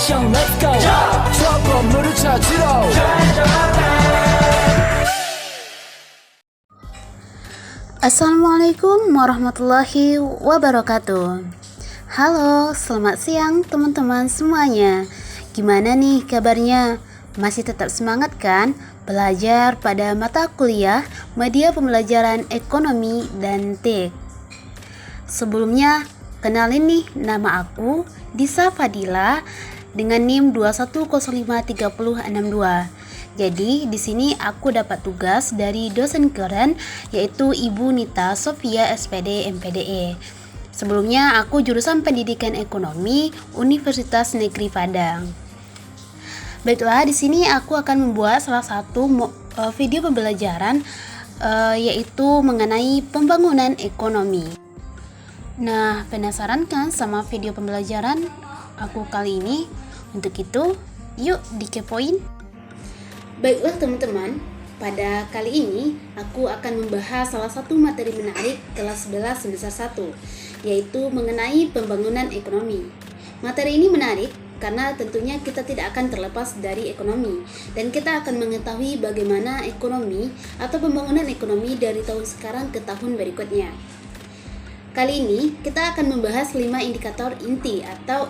action let's go 저 건물을 찾으러 Assalamualaikum warahmatullahi wabarakatuh. Halo, selamat siang teman-teman semuanya. Gimana nih kabarnya? Masih tetap semangat kan belajar pada mata kuliah media pembelajaran ekonomi dan TIK? Sebelumnya, kenalin nih, nama aku Disa Fadila dengan NIM 2105362. Jadi di sini aku dapat tugas dari dosen keren yaitu Ibu Nita Sofia SPD MPDE. Sebelumnya aku jurusan Pendidikan Ekonomi Universitas Negeri Padang. Baiklah, di sini aku akan membuat salah satu video pembelajaran yaitu mengenai pembangunan ekonomi. Nah, penasaran kan sama video pembelajaran aku kali ini? Untuk itu, yuk dikepoin. Baiklah teman-teman, pada kali ini aku akan membahas salah satu materi menarik kelas 11 semester 1, yaitu mengenai pembangunan ekonomi. Materi ini menarik karena tentunya kita tidak akan terlepas dari ekonomi, dan kita akan mengetahui bagaimana ekonomi atau pembangunan ekonomi dari tahun sekarang ke tahun berikutnya. Kali ini kita akan membahas 5 indikator inti atau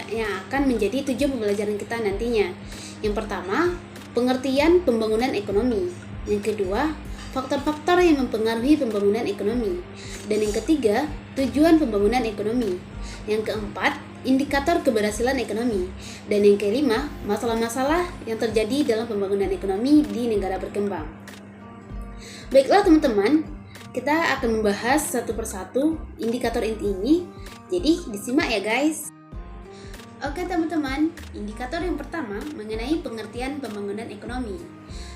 yang akan menjadi tujuan pembelajaran kita nantinya. Yang pertama, pengertian pembangunan ekonomi. Yang kedua, faktor-faktor yang mempengaruhi pembangunan ekonomi. Dan yang ketiga, tujuan pembangunan ekonomi. Yang keempat, indikator keberhasilan ekonomi. Dan yang kelima, masalah-masalah yang terjadi dalam pembangunan ekonomi di negara berkembang. Baiklah teman-teman, kita akan membahas satu persatu indikator inti ini. Jadi disimak ya guys. Oke teman-teman, indikator yang pertama mengenai pengertian pembangunan ekonomi.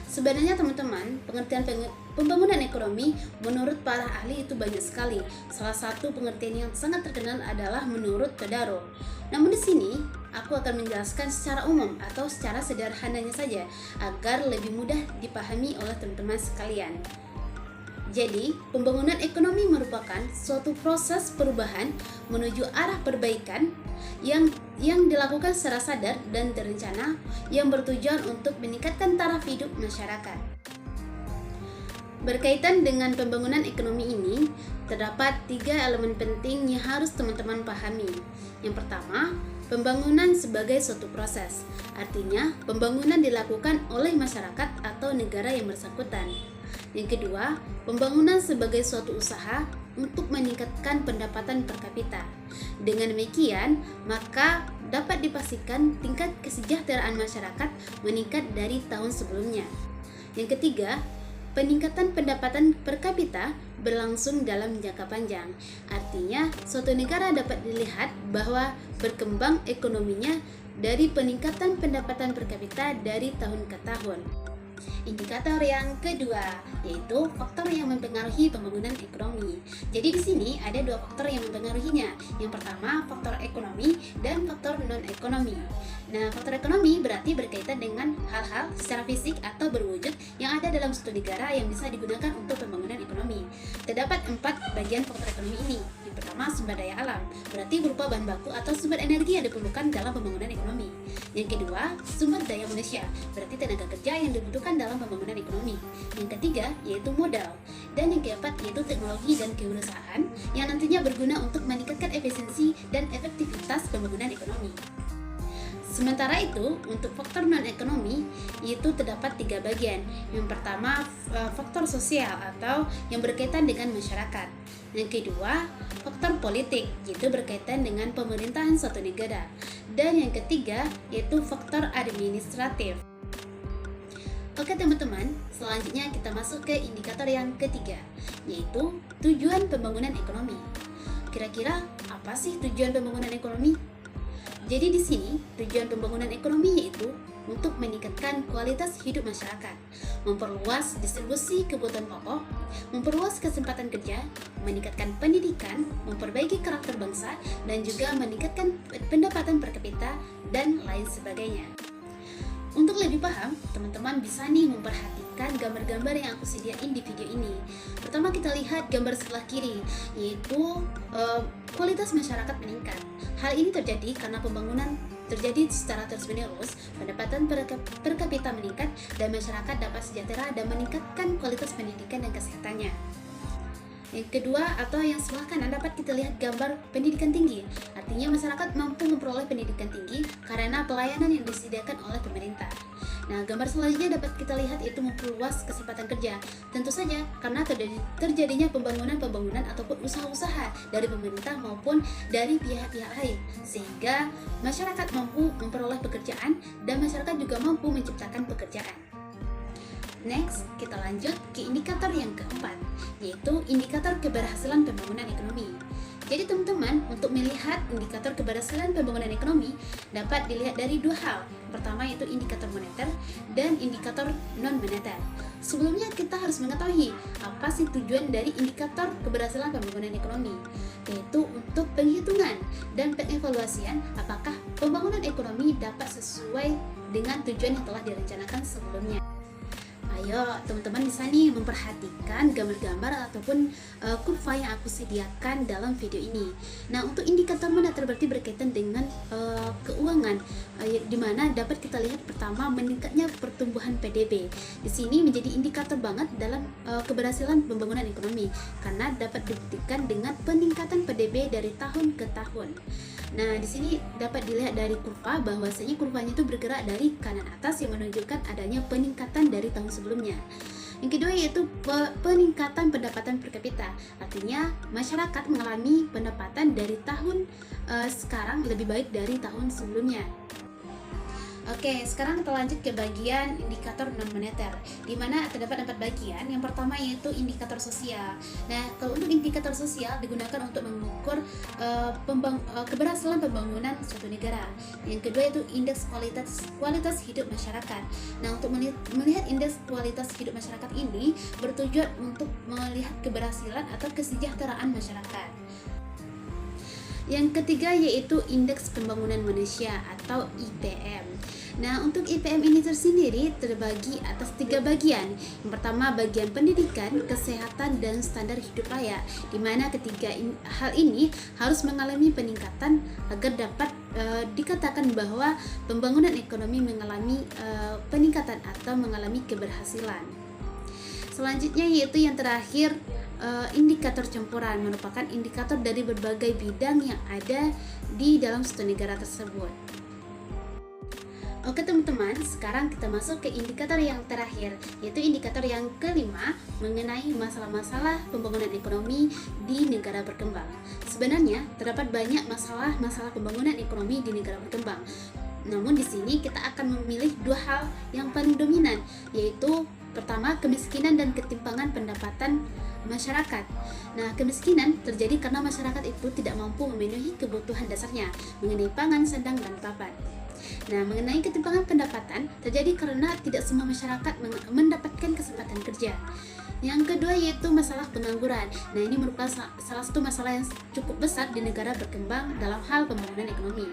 Sebenarnya teman-teman, pengertian pembangunan ekonomi menurut para ahli itu banyak sekali. Salah satu pengertian yang sangat terkenal adalah menurut Todaro. Namun di sini aku akan menjelaskan secara umum atau secara sederhananya saja agar lebih mudah dipahami oleh teman-teman sekalian. Jadi, pembangunan ekonomi merupakan suatu proses perubahan menuju arah perbaikan yang dilakukan secara sadar dan terencana yang bertujuan untuk meningkatkan taraf hidup masyarakat. Berkaitan dengan pembangunan ekonomi ini, terdapat 3 elemen penting yang harus teman-teman pahami. Yang pertama, pembangunan sebagai suatu proses. Artinya, pembangunan dilakukan oleh masyarakat atau negara yang bersangkutan. Yang kedua, pembangunan sebagai suatu usaha untuk meningkatkan pendapatan per kapita. Dengan demikian, maka dapat dipastikan tingkat kesejahteraan masyarakat meningkat dari tahun sebelumnya. Yang ketiga, peningkatan pendapatan per kapita berlangsung dalam jangka panjang. Artinya, suatu negara dapat dilihat bahwa berkembang ekonominya dari peningkatan pendapatan per kapita dari tahun ke tahun. Indikator yang kedua yaitu faktor yang mempengaruhi pembangunan ekonomi. Jadi di sini ada 2 faktor yang mempengaruhinya. Yang pertama, faktor ekonomi dan faktor non-ekonomi. Nah, faktor ekonomi berarti berkaitan dengan hal-hal secara fisik atau berwujud yang ada dalam suatu negara yang bisa digunakan untuk pembangunan ekonomi. Terdapat 4 bagian faktor ekonomi ini. Yang pertama, sumber daya alam, berarti berupa bahan baku atau sumber energi yang diperlukan dalam pembangunan ekonomi. Yang kedua, sumber daya manusia, berarti tenaga kerja yang dibutuhkan dalam pembangunan ekonomi. Yang ketiga, yaitu modal. Dan yang keempat, yaitu teknologi dan kewirausahaan yang nantinya berguna untuk meningkatkan efisiensi dan efektivitas pembangunan ekonomi. Sementara itu, untuk faktor non-ekonomi, yaitu terdapat 3 bagian. Yang pertama, faktor sosial atau yang berkaitan dengan masyarakat. Yang kedua, faktor politik, yaitu berkaitan dengan pemerintahan suatu negara. Dan yang ketiga, yaitu faktor administratif. Oke teman-teman, selanjutnya kita masuk ke indikator yang ketiga, yaitu tujuan pembangunan ekonomi. Kira-kira apa sih tujuan pembangunan ekonomi? Jadi di sini tujuan pembangunan ekonomi yaitu untuk meningkatkan kualitas hidup masyarakat, memperluas distribusi kebutuhan pokok, memperluas kesempatan kerja, meningkatkan pendidikan, memperbaiki karakter bangsa, dan juga meningkatkan pendapatan per kapita, dan lain sebagainya. Untuk lebih paham, teman-teman bisa nih memperhatikan gambar-gambar yang aku sediain di video ini. Pertama kita lihat gambar sebelah kiri, yaitu kualitas masyarakat meningkat. Hal ini terjadi karena pembangunan terjadi secara terus-menerus, pendapatan per kapita meningkat dan masyarakat dapat sejahtera dan meningkatkan kualitas pendidikan dan kesehatannya. Yang kedua, atau yang sebelah kanan dapat kita lihat gambar pendidikan tinggi. Artinya masyarakat mampu memperoleh pendidikan tinggi karena pelayanan yang disediakan oleh pemerintah. Nah, gambar selanjutnya dapat kita lihat itu memperluas kesempatan kerja. Tentu saja karena terjadinya pembangunan ataupun usaha-usaha dari pemerintah maupun dari pihak-pihak lain, sehingga masyarakat mampu memperoleh pekerjaan dan masyarakat juga mampu menciptakan pekerjaan. Next, kita lanjut ke indikator yang keempat, yaitu indikator keberhasilan pembangunan ekonomi. Jadi teman-teman, untuk melihat indikator keberhasilan pembangunan ekonomi dapat dilihat dari dua hal. Pertama yaitu indikator moneter dan indikator non-moneter. Sebelumnya kita harus mengetahui apa sih tujuan dari indikator keberhasilan pembangunan ekonomi, yaitu untuk penghitungan dan pengevaluasian apakah pembangunan ekonomi dapat sesuai dengan tujuan yang telah direncanakan sebelumnya. Ayo teman-teman bisa nih memperhatikan gambar-gambar ataupun kurva yang aku sediakan dalam video ini. Nah, untuk indikator moneter berarti berkaitan dengan keuangan, di mana dapat kita lihat pertama meningkatnya pertumbuhan PDB. Di sini menjadi indikator banget dalam keberhasilan pembangunan ekonomi karena dapat dibuktikan dengan peningkatan PDB dari tahun ke tahun. Nah, di sini dapat dilihat dari kurva bahwasanya kurvanya itu bergerak dari kanan atas yang menunjukkan adanya peningkatan dari tahun sebelumnya. Yang kedua yaitu peningkatan pendapatan per kapita. Artinya masyarakat mengalami pendapatan dari tahun sekarang lebih baik dari tahun sebelumnya. Oke, sekarang kita lanjut ke bagian indikator non-moneter, di mana terdapat 4 bagian. Yang pertama yaitu indikator sosial. Nah, kalau untuk indikator sosial digunakan untuk mengukur keberhasilan pembangunan suatu negara. Yang kedua yaitu indeks kualitas hidup masyarakat. Nah, untuk melihat indeks kualitas hidup masyarakat ini bertujuan untuk melihat keberhasilan atau kesejahteraan masyarakat. Yang ketiga yaitu indeks pembangunan manusia atau IPM. Nah, untuk IPM ini tersendiri terbagi atas 3 bagian. Yang pertama bagian pendidikan, kesehatan, dan standar hidup layak, di mana ketiga hal ini harus mengalami peningkatan agar dapat dikatakan bahwa pembangunan ekonomi mengalami peningkatan atau mengalami keberhasilan. Selanjutnya yaitu yang terakhir, indikator campuran, merupakan indikator dari berbagai bidang yang ada di dalam suatu negara tersebut. Oke teman-teman, sekarang kita masuk ke indikator yang terakhir, yaitu indikator yang kelima mengenai masalah-masalah pembangunan ekonomi di negara berkembang. Sebenarnya terdapat banyak masalah pembangunan ekonomi di negara berkembang. Namun di sini kita akan memilih 2 hal yang paling dominan, yaitu pertama kemiskinan dan ketimpangan pendapatan masyarakat. Nah, kemiskinan terjadi karena masyarakat itu tidak mampu memenuhi kebutuhan dasarnya mengenai pangan, sandang, dan papan. Nah, mengenai ketimpangan pendapatan terjadi karena tidak semua masyarakat mendapatkan kesempatan kerja. Yang kedua yaitu masalah pengangguran. Nah, ini merupakan salah satu masalah yang cukup besar di negara berkembang dalam hal pembangunan ekonomi.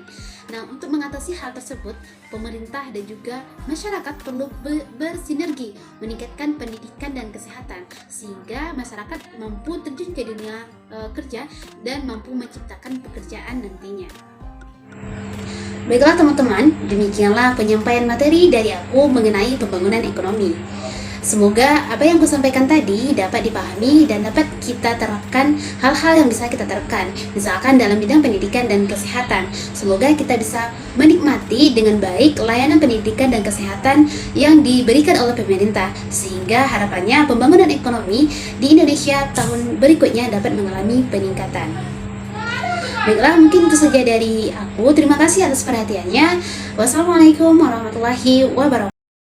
Nah, untuk mengatasi hal tersebut, pemerintah dan juga masyarakat perlu bersinergi meningkatkan pendidikan dan kesehatan sehingga masyarakat mampu terjun ke dunia kerja dan mampu menciptakan pekerjaan nantinya. Baiklah teman-teman, demikianlah penyampaian materi dari aku mengenai pembangunan ekonomi. Semoga apa yang kusampaikan tadi dapat dipahami dan dapat kita terapkan hal-hal yang bisa kita terapkan, misalkan dalam bidang pendidikan dan kesehatan. Semoga kita bisa menikmati dengan baik layanan pendidikan dan kesehatan yang diberikan oleh pemerintah, sehingga harapannya pembangunan ekonomi di Indonesia tahun berikutnya dapat mengalami peningkatan. Baiklah, mungkin itu saja dari aku. Terima kasih atas perhatiannya. Wassalamualaikum warahmatullahi wabarakatuh.